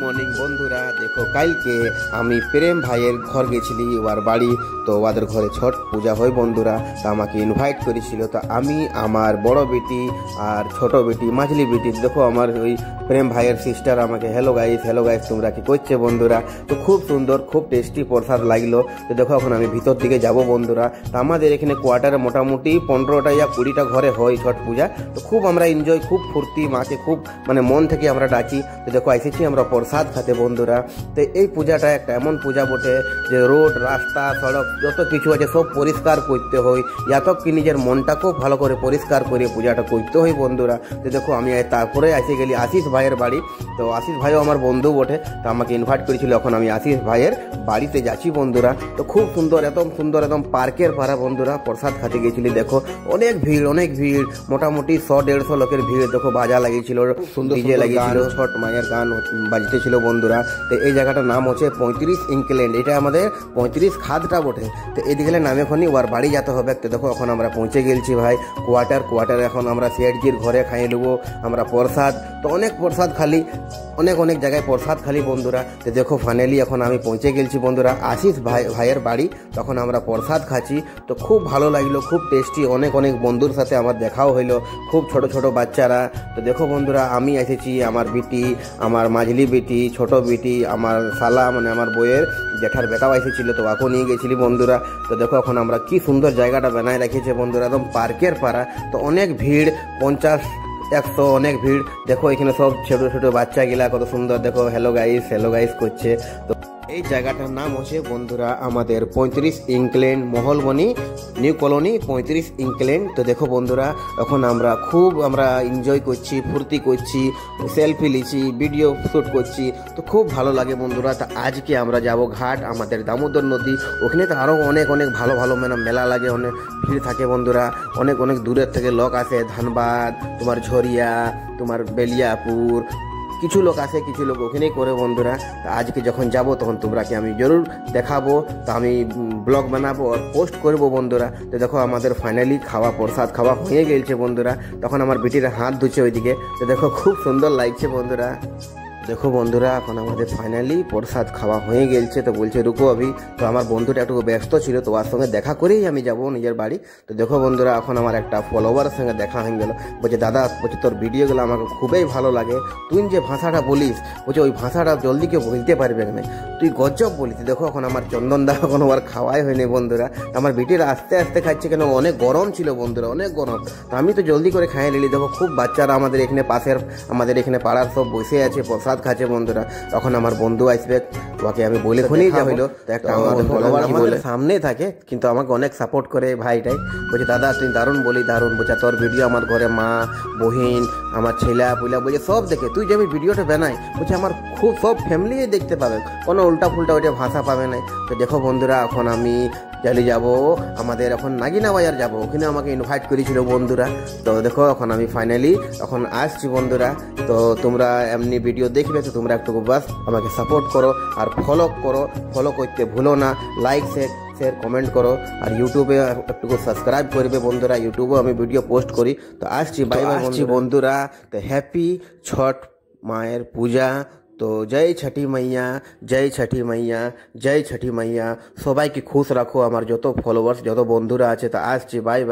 Morning বন্ধুরা, দেখো কালকে আমি প্রেম ভাইয়ের ঘর গেছিলি ওর বাড়ি। তো ওদের ঘরে ছট পূজা হয় বন্ধুরা। তো আমাকে ইনভাইট করেছিল। তো আমি আমার বড় বেটি আর ছোট বেটি মাঝলি বেটি, দেখো আমার ওই প্রেম ভাইয়ের সিস্টার আমাকে হ্যালো গাইস তোমরা কি করছে বন্ধুরা। তো খুব সুন্দর খুব টেস্টি প্রসাদ লাগলো। তো দেখো এখন আমি ভিতর দিকে যাব বন্ধুরা। তো আমাদের এখানে কোয়ার্টারে মোটামুটি 15টা ইয়া 20টা ঘরে হয় ছট পূজা। তো খুব আমরা এনজয়, খুব ফুর্তি, মাকে খুব মন থেকে আমরা ডাকি। তো দেখো এসেছি আমরা প্রসাদ খাতে বন্ধুরা। তো এই পূজাটা একটা এমন পূজা বটে যে রোড রাস্তা সড়ক যত কিছু আছে সব পরিষ্কার করতে হয়, ইয়াতক কি নিজের মনটাকেও ভালো করে পরিষ্কার করে পূজাটা করতে হয় বন্ধুরা। তো দেখো আমি তারপরে এসে গেলি আশিস ভাইয়ের বাড়ি। তো আশিস ভাইও আমার বন্ধু বটে। তো আমাকে ইনভাইট করেছিল, এখন আমি আশিস ভাইয়ের বাড়িতে যাচ্ছি বন্ধুরা। তো খুব সুন্দর একদম পার্কের পাড়া বন্ধুরা। প্রসাদ খাতে গেছিলি, দেখো অনেক ভিড়, মোটামুটি 100-150 লোকের ভিড়। দেখো বাজা লাগিয়েছিল, সুন্দর ডিজে লাগিয়েছিল, ছট মায়ের গান বাজতেছিল বন্ধুরা। তো এই জায়গাটার নাম হচ্ছে 35 ইংল্যান্ড। এটা আমাদের 35 খাদটা বটে। তো এদিকে নামে এখনই ওর বাড়ি যেতে হবে। তো দেখো এখন আমরা পৌঁছে গেছি ভাই কোয়ার্টারে। এখন আমরা সেটজির ঘরে খাইয়ে নেবো আমরা প্রসাদ। তো অনেক প্রসাদ খালি, অনেক জায়গায় প্রসাদ খালি বন্ধুরা। তো দেখো ফাইনালি এখন আমি পৌঁছে গেছি বন্ধুরা আশিস ভাইয়ের বাড়ি। তখন আমরা প্রসাদ খাচ্ছি। তো খুব ভালো লাগলো, খুব টেস্টি। অনেক বন্ধুর সাথে আমার দেখাও হইলো, খুব ছোট বাচ্চারা। তো দেখো বন্ধুরা আমি এসেছি, আমার বেটি, আমার মাঝলি বেটি, ছোট বেটি, আমার শালা আমার বইয়ের জেঠার বেটাও এসেছিল। তো ওকেও নিয়ে গেছিলি বন্ধুরা। তো দেখো এখন আমরা কি সুন্দর জায়গাটা বানায় রেখেছে বন্ধুরা, একদম পার্কের পাড়া। তো অনেক ভিড়, 50-100 অনেক ভিড়। দেখো এখানে সব ছোট বাচ্চা গিলা কত সুন্দর, দেখো হ্যালো গাইস করছে। তো এই জায়গাটার নাম হচ্ছে বন্ধুরা আমাদের 35 ইংল্যান্ড মহলবনি নিউ কলোনি 35 ইংল্যান্ড। তো দেখো বন্ধুরা এখন আমরা এনজয় করছি, ফুর্তি করছি, সেলফি লিছি, ভিডিও শ্যুট করছি। তো খুব ভালো লাগে বন্ধুরা। তো আজকে আমরা যাব ঘাট, আমাদের দামোদর নদী। ওখানে তো আরও অনেক ভালো মেলা লাগে, অনেক ভিড় থাকে বন্ধুরা। অনেক দূরের থেকে লোক আসে, ধানবাদ, তোমার ঝরিয়া, তোমার বেলিয়াপুর, কিছু লোক আসে, কিছু লোক ওখানেই করে বন্ধুরা। তো আজকে যখন যাব তখন তোমরাকে আমি জরুর দেখাবো। তো আমি ব্লগ বানাবো আর পোস্ট করবো বন্ধুরা। তো দেখো আমাদের ফাইনালি প্রসাদ খাওয়া হয়ে গেছে বন্ধুরা। তখন আমার বেটির হাত ধুচ্ছে ওইদিকে। তো দেখো খুব সুন্দর লাগছে বন্ধুরা। দেখো বন্ধুরা এখন আমাদের ফাইনালি প্রসাদ খাওয়া হয়ে গেছে। তো বলছে রুকো আভি। তো আমার বন্ধুটা একটু ব্যস্ত ছিল, তো ওর সঙ্গে দেখা করেই আমি যাব নিজের বাড়ি। তো দেখো বন্ধুরা এখন আমার একটা ফলোয়ারের সঙ্গে দেখা হয়ে গেল। বলছে দাদা, তোর ভিডিওগুলো আমাকে খুবই ভালো লাগে। তুই যে ভাষাটা বলিস, বলছে ওই ভাষাটা জলদি কেউ বলতে পারবে না, তুই গজব বলিস। দেখো এখন আমার চন্দন দা এখন আর খাওয়াই হয়নি বন্ধুরা। আমার বেটিরা আস্তে খাচ্ছে, কেন অনেক গরম ছিল বন্ধুরা, অনেক গরম। তো আমি তো জলদি করে খাইয়ে নিলি। দেখো খুব বাচ্চারা আমাদের এখানে আমাদের এখানে পাড়ার সব বসে আছে, প্রসাদ খাচ্ছে বন্ধুরা। তখন আমার বন্ধু আসবে, ওকে আমি বলে খুনি যা হইলো। তো একটা আমাদের সামনে থাকে, কিন্তু আমাকে অনেক সাপোর্ট করে ভাইটাই। বলছে দাদা তুই দারুণ বলছে তোর ভিডিও আমার ঘরে মা বহিন আমার ছেলা পুলা বলছে সব দেখে, তুই যে আমি ভিডিওটা বানাই বলছে আমার খুব সব ফ্যামিলি দেখতে পাবে, কোনো উল্টা ফুলটা ওইটা ভাষা পাবে না। তো দেখো বন্ধুরা এখন আমি চলে যাব আমাদের এখন নাগিনা বাজার যাব, ওখানে আমাকে ইনভাইট করেছিল বন্ধুরা। তো দেখো এখন আমি ফাইনালি এখন আসছি বন্ধুরা। তো তোমরা এমনি ভিডিও দেখবে, তো তোমরা একটু বাস আমাকে সাপোর্ট করো আর ফলো করতে ভুলো না, লাইক শেয়ার কমেন্ট করো। আর ইউটিউবে একটু সাবস্ক্রাইব করবে বন্ধুরা, ইউটিউবেও আমি ভিডিও পোস্ট করি। তো আসছি, বাই বন্ধুরা। তো হ্যাপি ছট মায়ের পূজা। তো জয় ছठी মাইয়া, সবাইকে খুশ রাখো, আমার যত ফলোয়ার্স যত বন্ধুরা আছে। তো আসছি, বাই।